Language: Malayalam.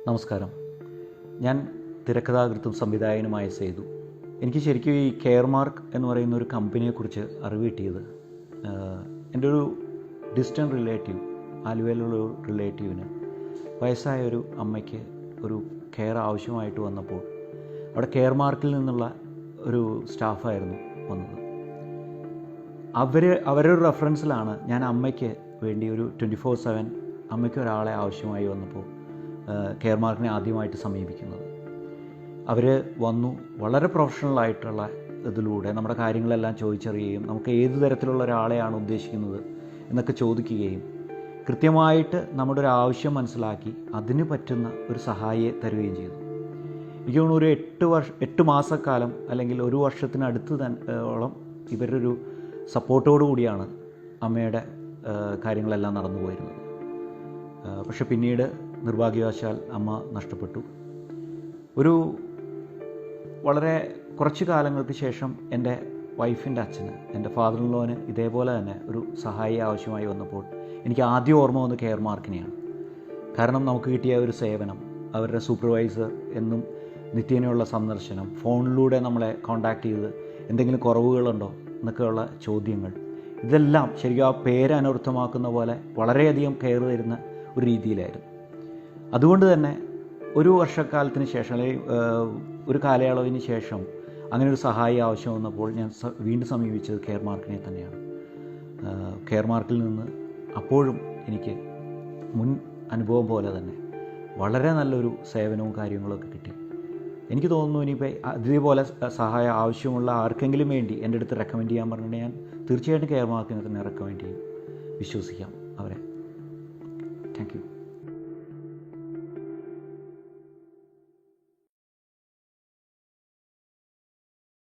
നമസ്കാരം. ഞാൻ തിരക്കഥാകൃത്തും സംവിധായകനുമായ സേതു. എനിക്ക് ശരിക്കും ഈ കെയർമാർക്ക് എന്ന് പറയുന്ന ഒരു കമ്പനിയെക്കുറിച്ച് അറിവ് കിട്ടിയത് എൻ്റെ ഒരു ഡിസ്റ്റൻറ്റ് റിലേറ്റീവ്, ആലുവയിലുള്ള ഒരു റിലേറ്റീവിന് വയസ്സായ ഒരു അമ്മയ്ക്ക് ഒരു കെയർ ആവശ്യമായിട്ട് വന്നപ്പോൾ അവിടെ കെയർമാർക്കിൽ നിന്നുള്ള ഒരു സ്റ്റാഫായിരുന്നു വന്നത്. അവരൊരു റെഫറൻസിലാണ് ഞാൻ അമ്മയ്ക്ക് വേണ്ടി ഒരു 24/7 അമ്മയ്ക്ക് ഒരാളെ ആവശ്യമായി വന്നപ്പോൾ കെയർമാർക്കിനെ ആദ്യമായിട്ട് സമീപിക്കുന്നത്. അവർ വന്നു, വളരെ പ്രൊഫഷണലായിട്ടുള്ള ഇതിലൂടെ നമ്മുടെ കാര്യങ്ങളെല്ലാം ചോദിച്ചറിയുകയും നമുക്ക് ഏത് തരത്തിലുള്ള ഒരാളെയാണ് ഉദ്ദേശിക്കുന്നത് എന്നൊക്കെ ചോദിക്കുകയും കൃത്യമായിട്ട് നമ്മുടെ ഒരു ആവശ്യം മനസ്സിലാക്കി അതിന് പറ്റുന്ന ഒരു സഹായിയെ തരുകയും ചെയ്തു. എനിക്ക് തോന്നുന്നു ഒരു 8 മാസക്കാലം അല്ലെങ്കിൽ ഒരു വർഷത്തിനടുത്ത് ഓളം ഇവരുടെ ഒരു സപ്പോർട്ടോടു കൂടിയാണ് അമ്മയുടെ കാര്യങ്ങളെല്ലാം നടന്നു പോയിരുന്നത്. പക്ഷെ പിന്നീട് നിർഭാഗ്യവശാൽ അമ്മ നഷ്ടപ്പെട്ടു. ഒരു വളരെ കുറച്ച് കാലങ്ങൾക്ക് ശേഷം എൻ്റെ വൈഫിൻ്റെ അച്ഛന്, എൻ്റെ ഫാദർ ഇൻ ലോന് ഇതേപോലെ തന്നെ ഒരു സഹായി ആവശ്യമായി വന്നപ്പോൾ എനിക്ക് ആദ്യം ഓർമ്മ വന്ന് കെയർമാർക്കിനെയാണ്. കാരണം നമുക്ക് കിട്ടിയ ഒരു സേവനം, അവരുടെ സൂപ്പർവൈസർ എന്നും നിത്യേനയുള്ള സന്ദർശനം, ഫോണിലൂടെ നമ്മളെ കോൺടാക്റ്റ് ചെയ്ത് എന്തെങ്കിലും കുറവുകളുണ്ടോ എന്നൊക്കെയുള്ള ചോദ്യങ്ങൾ, ഇതെല്ലാം ശരിക്കും ആ പേര് അനർത്ഥമാക്കുന്ന പോലെ വളരെയധികം കെയർ തരുന്ന ഒരു രീതിയിലായിരുന്നു. അതുകൊണ്ട് തന്നെ ഒരു വർഷക്കാലത്തിന് ശേഷം അല്ലെങ്കിൽ ഒരു കാലയളവിന് ശേഷം അങ്ങനെ ഒരു സഹായി ആവശ്യം വന്നപ്പോൾ ഞാൻ വീണ്ടും സമീപിച്ചത് കെയർമാർക്കിനെ തന്നെയാണ്. കെയർമാർക്കിൽ നിന്ന് അപ്പോഴും എനിക്ക് മുൻ അനുഭവം പോലെ തന്നെ വളരെ നല്ലൊരു സേവനവും കാര്യങ്ങളൊക്കെ കിട്ടി. എനിക്ക് തോന്നുന്നു ഇനിയിപ്പോൾ അതേപോലെ സഹായം ആവശ്യമുള്ള ആർക്കെങ്കിലും വേണ്ടി എൻ്റെ അടുത്ത് റെക്കമെൻഡ് ചെയ്യാൻ പറഞ്ഞിട്ടുണ്ടെങ്കിൽ ഞാൻ തീർച്ചയായിട്ടും കെയർമാർക്കിനെ തന്നെ റെക്കമെൻഡ് ചെയ്യും. വിശ്വസിക്കാം അവരെ. Thank you.